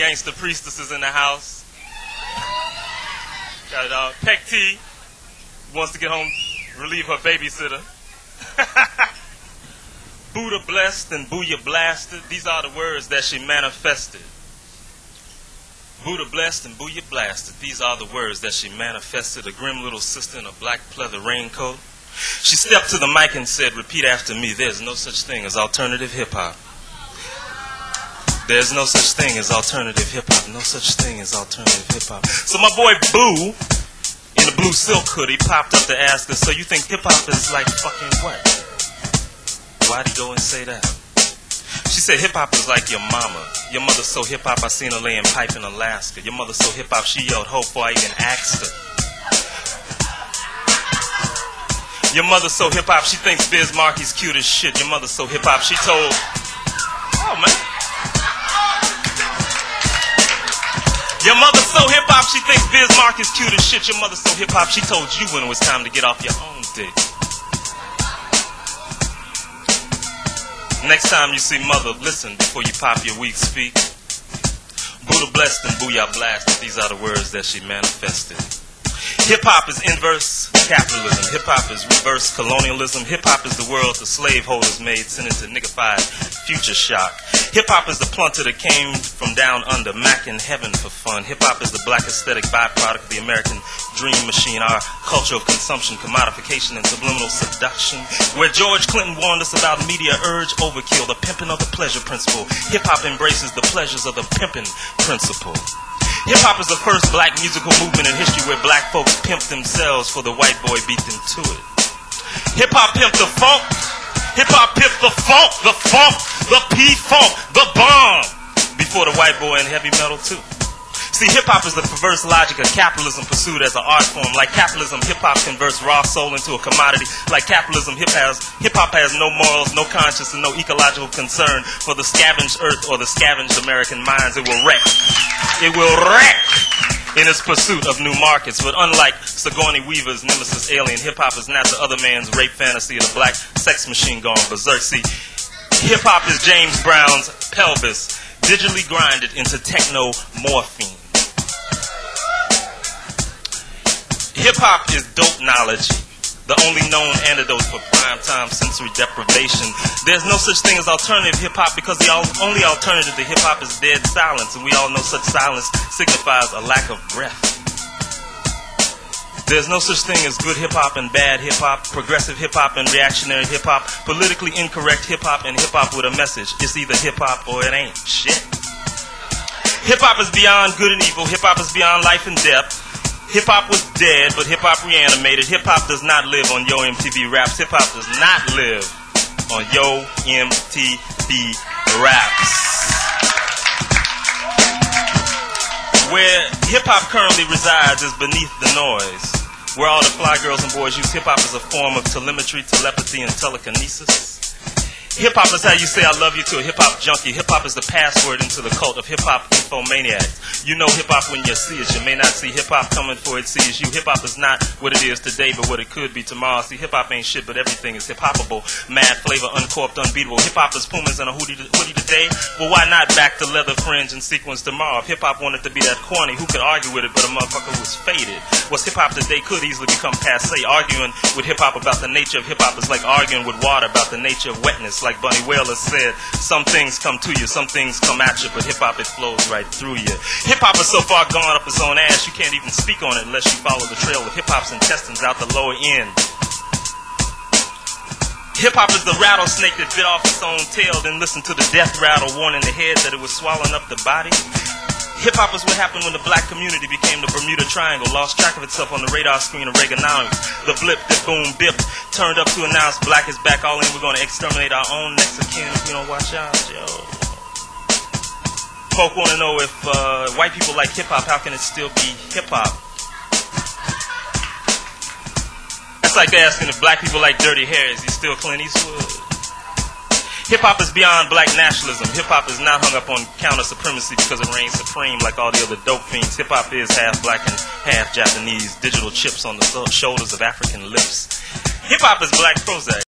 gangster priestesses in the house. Got it all. Peck T wants to get home, relieve her babysitter. Buddha blessed and Booyah blasted. These are the words that she manifested. Buddha blessed and Booyah blasted. These are the words that she manifested. A grim little sister in a black pleather raincoat. She stepped to the mic and said, repeat after me, there's no such thing as alternative hip-hop. There's no such thing as alternative hip-hop. No such thing as alternative hip-hop. So my boy Boo, in the blue silk hoodie, popped up to ask her, so you think hip-hop is like fucking what? Why'd he go and say that? She said hip-hop is like your mama. Your mother's so hip-hop, I seen her laying pipe in Alaska. Your mother's so hip-hop, she yelled ho before I even asked her. Your mother's so hip-hop, she thinks Biz Markie's cute as shit. Your mother's so hip-hop, she told... Oh, man. Your mother's so hip-hop, she thinks Biz Markie's cute as shit. Your mother's so hip-hop, she told you when it was time to get off your own dick. Next time you see mother, listen before you pop your weak speak. Buddha blessed and Booyah blasted. These are the words that she manifested. Hip-hop is inverse capitalism. Hip-hop is reverse colonialism. Hip-hop is the world the slaveholders made, sent into niggified future shock. Hip-hop is the plunter that came from down under, Mac in heaven for fun. Hip-hop is the black aesthetic byproduct of the American dream machine, our culture of consumption, commodification, and subliminal seduction. Where George Clinton warned us about media urge overkill, the pimping of the pleasure principle. Hip-hop embraces the pleasures of the pimping principle. Hip-hop is the first black musical movement in history where black folks pimped themselves for the white boy beat them to it. Hip-hop pimped the funk. Hip-hop pimped the funk, the P-funk, the bomb, before the white boy in heavy metal too. See, hip-hop is the perverse logic of capitalism pursued as an art form. Like capitalism, hip-hop converts raw soul into a commodity. Like capitalism, hip-hop has no morals, no conscience, and no ecological concern for the scavenged earth or the scavenged American minds. It will wreck. It will wreck in its pursuit of new markets. But unlike Sigourney Weaver's nemesis alien, hip-hop is not the other man's rape fantasy of the black sex machine gone berserk. See, hip-hop is James Brown's pelvis, digitally grinded into techno-morphine. Hip-hop is dope knowledge, the only known antidote for prime-time sensory deprivation. There's no such thing as alternative hip-hop because the only alternative to hip-hop is dead silence, and we all know such silence signifies a lack of breath. There's no such thing as good hip-hop and bad hip-hop, progressive hip-hop and reactionary hip-hop, politically incorrect hip-hop and hip-hop with a message. It's either hip-hop or it ain't shit. Hip-hop is beyond good and evil. Hip-hop is beyond life and death. Hip-hop was dead, but hip-hop reanimated. Hip-hop does not live on Yo MTV Raps. Hip-hop does not live on Yo MTV Raps. Where hip-hop currently resides is beneath the noise. Where all the fly girls and boys use hip-hop as a form of telemetry, telepathy, and telekinesis. Hip-hop is how you say I love you to a hip-hop junkie. Hip-hop is the password into the cult of hip-hop infomaniacs. You know hip-hop when you see it. You may not see hip-hop coming for it sees you. Hip-hop is not what it is today, but what it could be tomorrow. See, hip-hop ain't shit, but everything is hip-hopable. Mad flavor, uncorked, unbeatable. Hip-hop is Pumas and a hoodie today. Well, why not back to leather fringe and sequins tomorrow? If hip-hop wanted to be that corny, who could argue with it but a motherfucker who was faded? What's hip-hop today could easily become passe. Arguing with hip-hop about the nature of hip-hop is like arguing with water about the nature of wetness. Like Bunny Wailer said, some things come to you, some things come at you, but hip-hop, it flows right through you. Hip-hop is so far gone up its own ass, you can't even speak on it unless you follow the trail of hip-hop's intestines out the lower end. Hip-hop is the rattlesnake that bit off its own tail, then listened to the death rattle warning the head that it was swallowing up the body. Hip-hop is what happened when the black community became the Bermuda Triangle, lost track of itself on the radar screen of Reaganomics. The blip, the boom, bip, turned up to announce black is back all in. We're going to exterminate our own next of kin if we don't watch out, yo. Folk want to know if white people like hip-hop, how can it still be hip-hop? That's like asking if black people like Dirty Harry, is he still Clint Eastwood? Hip-hop is beyond black nationalism. Hip-hop is not hung up on counter-supremacy because it reigns supreme like all the other dope fiends. Hip-hop is half black and half Japanese. Digital chips on the shoulders of African lips. Hip-hop is black Prozac.